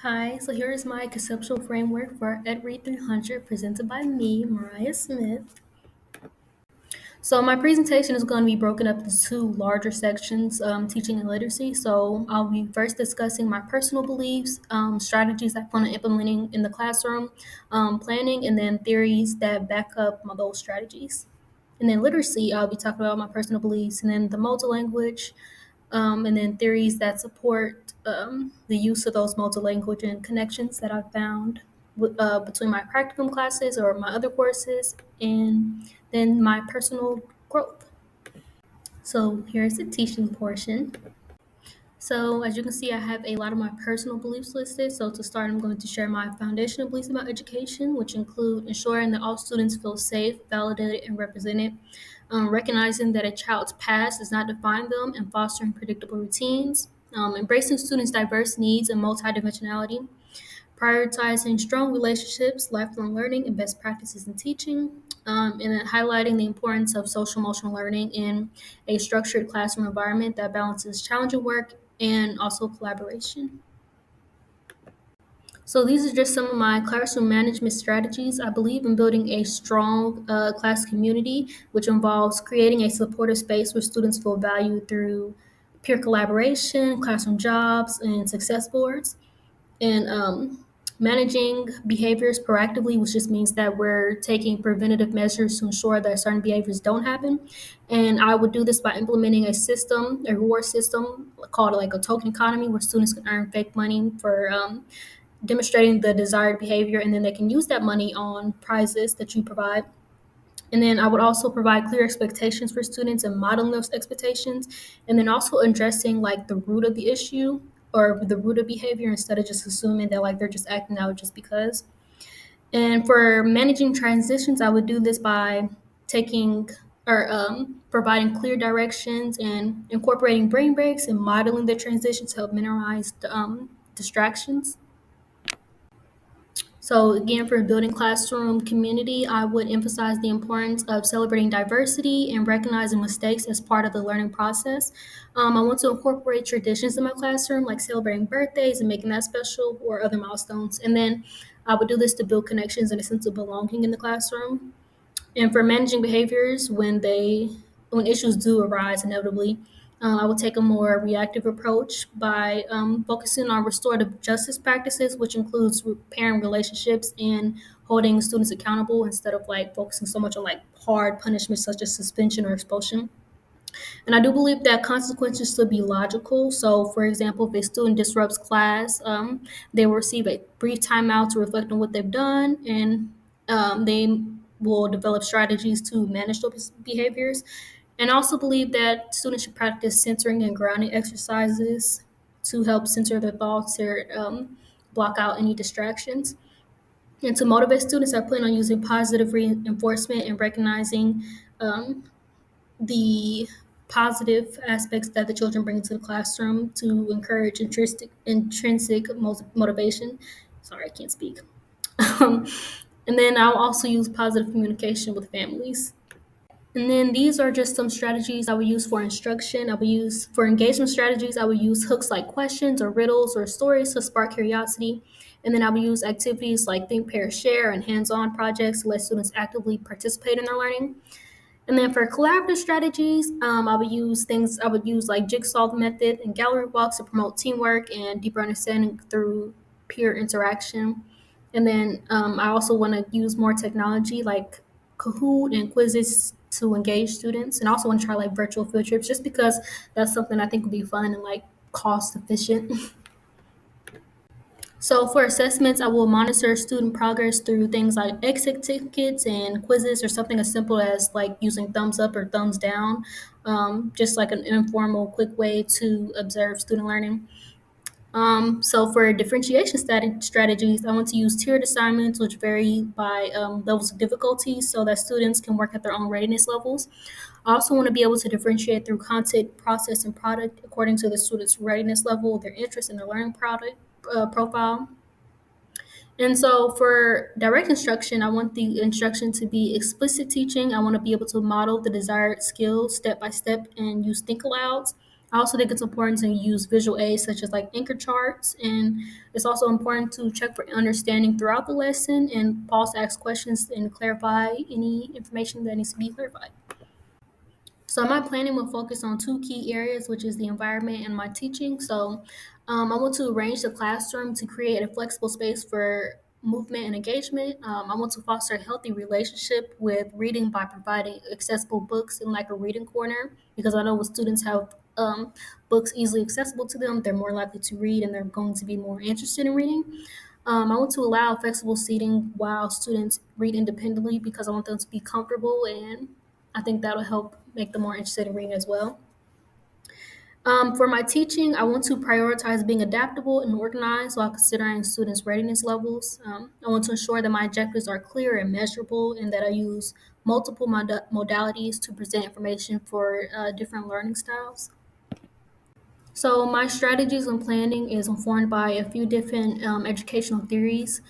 Hi, so here is my conceptual framework for EdRead 300 presented by me, Mariah Smith. So my presentation is going to be broken up into two larger sections, teaching and literacy. So I'll be first discussing my personal beliefs, strategies I plan on implementing in the classroom, planning, and then theories that back up those strategies. And then literacy, I'll be talking about my personal beliefs, and then the multi-language, and then theories that support the use of those multi-language and connections that I've found between my practicum classes or my other courses, and then my personal growth. So here's the teaching portion. So as you can see, I have a lot of my personal beliefs listed. So to start, I'm going to share my foundational beliefs about education, which include ensuring that all students feel safe, validated, and represented, recognizing that a child's past does not define them, and fostering predictable routines, embracing students' diverse needs and multidimensionality, prioritizing strong relationships, lifelong learning, and best practices in teaching, and then highlighting the importance of social emotional learning in a structured classroom environment that balances challenging work and also collaboration. So these are just some of my classroom management strategies. I believe in building a strong class community, which involves creating a supportive space where students feel valued through peer collaboration, classroom jobs, and success boards, and managing behaviors proactively, which just means that we're taking preventative measures to ensure that certain behaviors don't happen. And I would do this by implementing a system, a reward system called like a token economy, where students can earn fake money for demonstrating the desired behavior, and then they can use that money on prizes that you provide. And then I would also provide clear expectations for students and modeling those expectations, and then also addressing like the root of the issue or the root of behavior instead of just assuming that like they're just acting out just because. And for managing transitions, I would do this by taking or providing clear directions and incorporating brain breaks and modeling the transitions to help minimize the, distractions. So again, for building classroom community, I would emphasize the importance of celebrating diversity and recognizing mistakes as part of the learning process. I want to incorporate traditions in my classroom, like celebrating birthdays and making that special, or other milestones. And then I would do this to build connections and a sense of belonging in the classroom. And for managing behaviors when issues do arise inevitably, I will take a more reactive approach by focusing on restorative justice practices, which includes repairing relationships and holding students accountable instead of like focusing so much on like hard punishments such as suspension or expulsion. And I do believe that consequences should be logical. So, for example, if a student disrupts class, they will receive a brief timeout to reflect on what they've done, and they will develop strategies to manage those behaviors. And I also believe that students should practice centering and grounding exercises to help center their thoughts or block out any distractions. And to motivate students, I plan on using positive reinforcement and recognizing um, the positive aspects that the children bring into the classroom to encourage intrinsic motivation. Sorry, I can't speak. Um, and then I'll also use positive communication with families. And then these are just some strategies I would use for instruction. I would use for engagement strategies. I would use hooks like questions or riddles or stories to spark curiosity. And then I would use activities like think, pair, share, and hands-on projects to let students actively participate in their learning. And then for collaborative strategies, I would use like jigsaw method and gallery walks to promote teamwork and deeper understanding through peer interaction. And then I also want to use more technology like Kahoot and quizzes to engage students, and I also want to try like virtual field trips just because that's something I think would be fun and like cost efficient. So for assessments, I will monitor student progress through things like exit tickets and quizzes, or something as simple as like using thumbs up or thumbs down, just like an informal, quick way to observe student learning. So for differentiation strategies, I want to use tiered assignments, which vary by levels of difficulty, so that students can work at their own readiness levels. I also want to be able to differentiate through content, process, and product according to the student's readiness level, their interest in the learning product profile. And so for direct instruction, I want the instruction to be explicit teaching. I want to be able to model the desired skills step by step and use think alouds. I also think it's important to use visual aids such as like anchor charts, and it's also important to check for understanding throughout the lesson and pause to ask questions and clarify any information that needs to be clarified. So my planning will focus on two key areas, which is the environment and my teaching. So I want to arrange the classroom to create a flexible space for movement and engagement. I want to foster a healthy relationship with reading by providing accessible books in like a reading corner, because I know when students have books easily accessible to them, they're more likely to read and they're going to be more interested in reading. I want to allow flexible seating while students read independently because I want them to be comfortable, and I think that'll help make them more interested in reading as well. For my teaching, I want to prioritize being adaptable and organized while considering students' readiness levels. I want to ensure that my objectives are clear and measurable, and that I use multiple modalities to present information for different learning styles. So my strategies and planning is informed by a few different educational theories.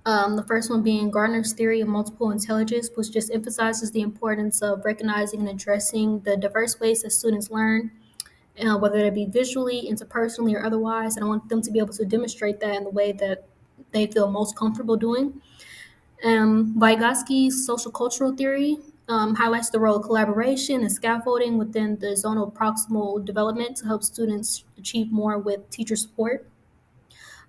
The first one being Gardner's theory of multiple intelligence, which just emphasizes the importance of recognizing and addressing the diverse ways that students learn, whether it be visually, interpersonally, or otherwise. And I want them to be able to demonstrate that in the way that they feel most comfortable doing. Vygotsky's social cultural theory highlights the role of collaboration and scaffolding within the zonal proximal development to help students achieve more with teacher support.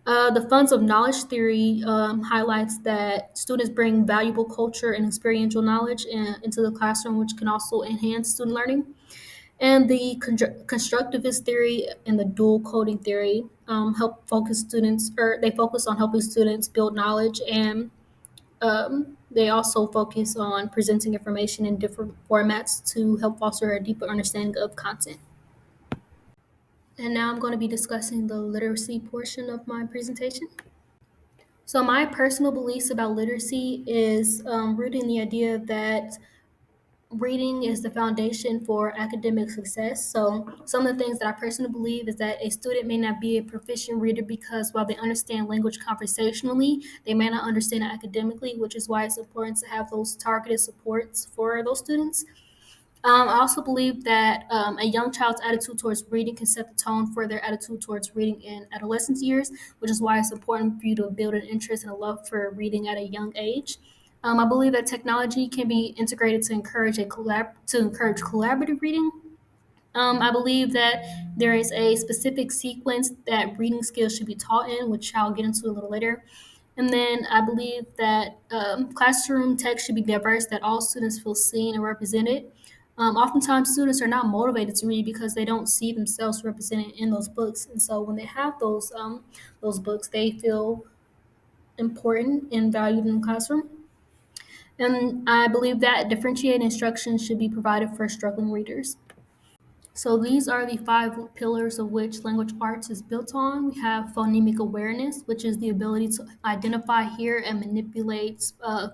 The funds of knowledge theory highlights that students bring valuable culture and experiential knowledge into the classroom, which can also enhance student learning. And the constructivist theory and the dual coding theory help focus students, or they focus on helping students build knowledge, and they also focus on presenting information in different formats to help foster a deeper understanding of content. And now I'm going to be discussing the literacy portion of my presentation. So, my personal beliefs about literacy is rooted in the idea that reading is the foundation for academic success. So, some of the things that I personally believe is that a student may not be a proficient reader because while they understand language conversationally, they may not understand it academically, which is why it's important to have those targeted supports for those students. I also believe that a young child's attitude towards reading can set the tone for their attitude towards reading in adolescence years, which is why it's important for you to build an interest and a love for reading at a young age. I believe that technology can be integrated to encourage collaborative reading. I believe that there is a specific sequence that reading skills should be taught in, which I'll get into a little later. And then I believe that classroom text should be diverse, that all students feel seen and represented. Oftentimes, students are not motivated to read because they don't see themselves represented in those books, and so when they have those books, they feel important and valued in the classroom. And I believe that differentiated instruction should be provided for struggling readers. So these are the five pillars of which language arts is built on. We have phonemic awareness, which is the ability to identify, hear, and manipulate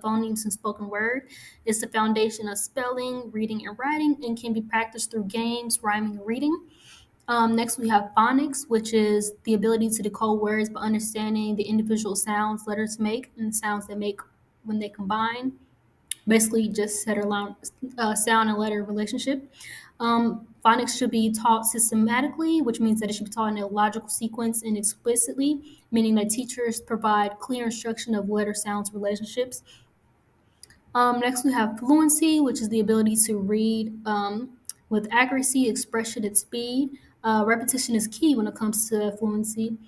phonemes in spoken word. It's the foundation of spelling, reading, and writing, and can be practiced through games, rhyming, and reading. Next, we have phonics, which is the ability to decode words by understanding the individual sounds letters make and the sounds they make when they combine. Basically, just sound and letter relationship. Phonics should be taught systematically, which means that it should be taught in a logical sequence and explicitly, meaning that teachers provide clear instruction of letter sounds relationships. Next, we have fluency, which is the ability to read with accuracy, expression, and speed. Repetition is key when it comes to fluency.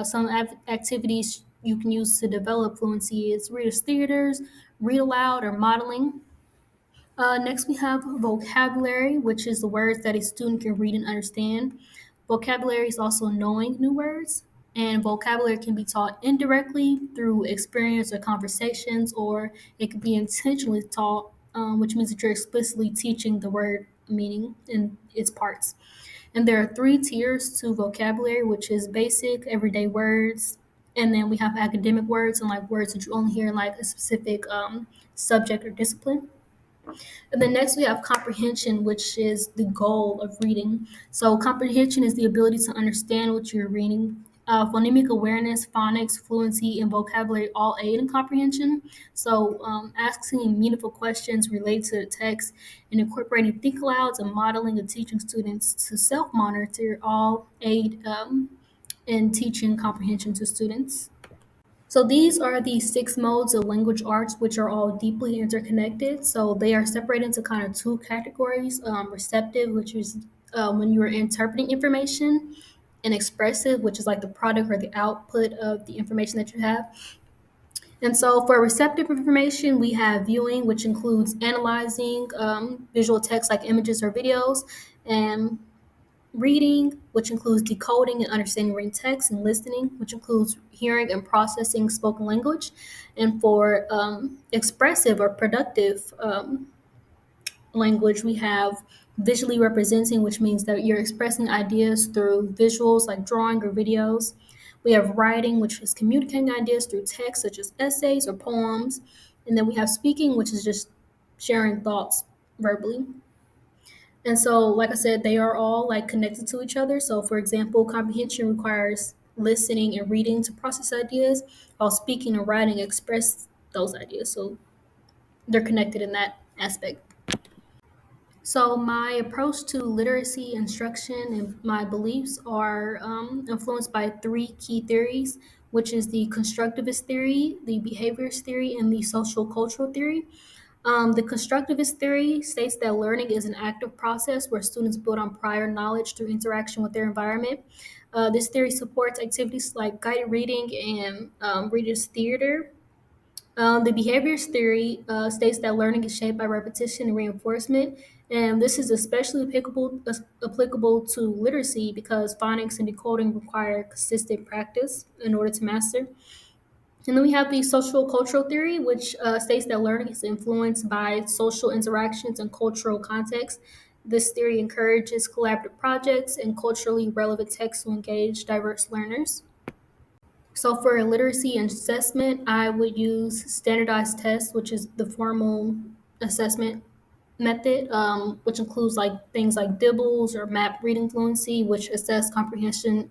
Some activities you can use to develop fluency is readers' theaters, read aloud, or modeling. Next, we have vocabulary, which is the words that a student can read and understand. Vocabulary is also knowing new words, and vocabulary can be taught indirectly through experience or conversations, or it could be intentionally taught, which means that you're explicitly teaching the word meaning in its parts. And there are three tiers to vocabulary, which is basic, everyday words, and then we have academic words and like words that you only hear in like a specific subject or discipline. And then next we have comprehension, which is the goal of reading. So comprehension is the ability to understand what you're reading. phonemic awareness, phonics, fluency, and vocabulary all aid in comprehension. So, asking meaningful questions related to the text and incorporating think alouds and modeling and teaching students to self monitor all aid in teaching comprehension to students. So these are the six modes of language arts, which are all deeply interconnected. So they are separated into kind of two categories: receptive, which is when you are interpreting information, and expressive, which is like the product or the output of the information that you have. And so for receptive information, we have viewing, which includes analyzing visual text like images or videos, and reading, which includes decoding and understanding written text, and listening, which includes hearing and processing spoken language. And for expressive or productive language, we have visually representing, which means that you're expressing ideas through visuals like drawing or videos. We have writing, which is communicating ideas through text, such as essays or poems. And then we have speaking, which is just sharing thoughts verbally. And so, like I said, they are all like connected to each other. So, for example, comprehension requires listening and reading to process ideas, while speaking and writing express those ideas. So, they're connected in that aspect. So, my approach to literacy instruction and my beliefs are influenced by three key theories, which is the constructivist theory, the behaviorist theory, and the social cultural theory. The constructivist theory states that learning is an active process where students build on prior knowledge through interaction with their environment. This theory supports activities like guided reading and readers' theater. The behaviorist theory states that learning is shaped by repetition and reinforcement, and this is especially applicable to literacy because phonics and decoding require consistent practice in order to master. And then we have the social cultural theory, which states that learning is influenced by social interactions and cultural context. This theory encourages collaborative projects and culturally relevant texts to engage diverse learners. So for literacy assessment, I would use standardized tests, which is the formal assessment method, which includes like things like DIBELS or MAP reading fluency, which assess comprehension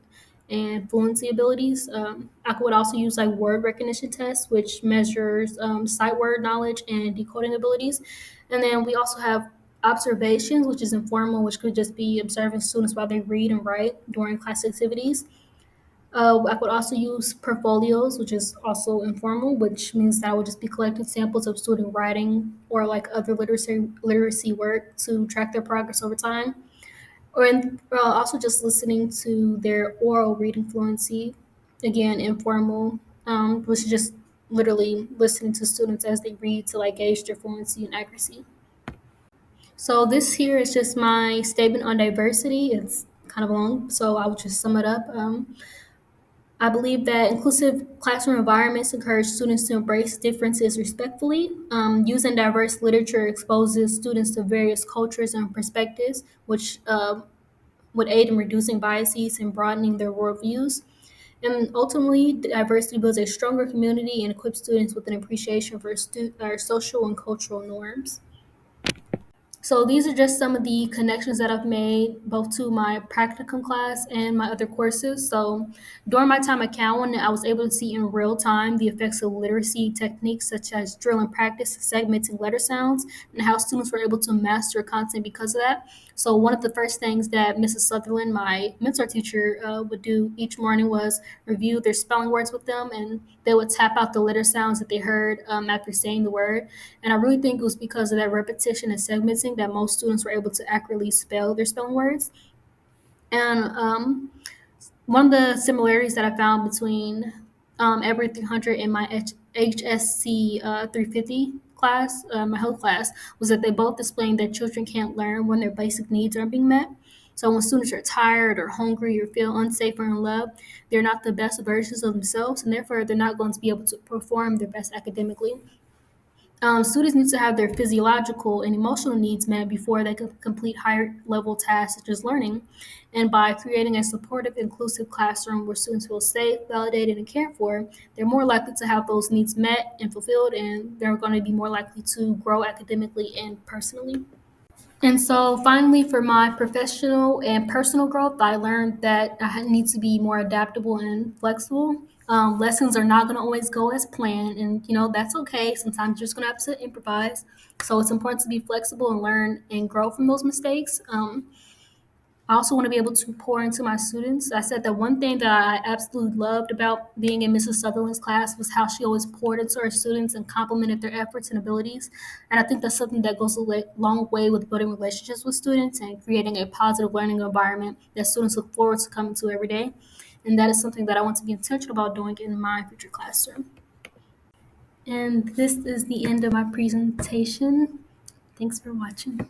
and fluency abilities. I would also use like word recognition tests, which measures sight word knowledge and decoding abilities. And then we also have observations, which is informal, which could just be observing students while they read and write during class activities. I could also use portfolios, which is also informal, which means that I would just be collecting samples of student writing or like other literacy work to track their progress over time. Also just listening to their oral reading fluency, again informal, which is just literally listening to students as they read to like gauge their fluency and accuracy. So this here is just my statement on diversity. It's kind of long, so I'll just sum it up. I believe that inclusive classroom environments encourage students to embrace differences respectfully. Using diverse literature exposes students to various cultures and perspectives, which would aid in reducing biases and broadening their worldviews. And ultimately, diversity builds a stronger community and equips students with an appreciation for our social and cultural norms. So these are just some of the connections that I've made both to my practicum class and my other courses. So during my time at Cowan, I was able to see in real time the effects of literacy techniques such as drill and practice, segmenting letter sounds, and how students were able to master content because of that. So one of the first things that Mrs. Sutherland, my mentor teacher, would do each morning was review their spelling words with them, and they would tap out the letter sounds that they heard after saying the word. And I really think it was because of that repetition and segmenting that most students were able to accurately spell their spelling words. And one of the similarities that I found between Every 300 and my HSC 350 class, my health class, was that they both explained that children can't learn when their basic needs aren't being met. So when students are tired or hungry or feel unsafe or in love, they're not the best versions of themselves, and therefore they're not going to be able to perform their best academically. Students need to have their physiological and emotional needs met before they can complete higher level tasks such as learning. And by creating a supportive, inclusive classroom where students feel safe, validated, and cared for, they're more likely to have those needs met and fulfilled, and they're going to be more likely to grow academically and personally. And so finally, for my professional and personal growth, I learned that need to be more adaptable and flexible. Lessons are not going to always go as planned, and that's okay. Sometimes you're just going to have to improvise. So it's important to be flexible and learn and grow from those mistakes. I also want to be able to pour into my students. I said that one thing that I absolutely loved about being in Mrs. Sutherland's class was how she always poured into her students and complimented their efforts and abilities. And I think that's something that goes a long way with building relationships with students and creating a positive learning environment that students look forward to coming to every day. And that is something that I want to be intentional about doing in my future classroom. And this is the end of my presentation. Thanks for watching.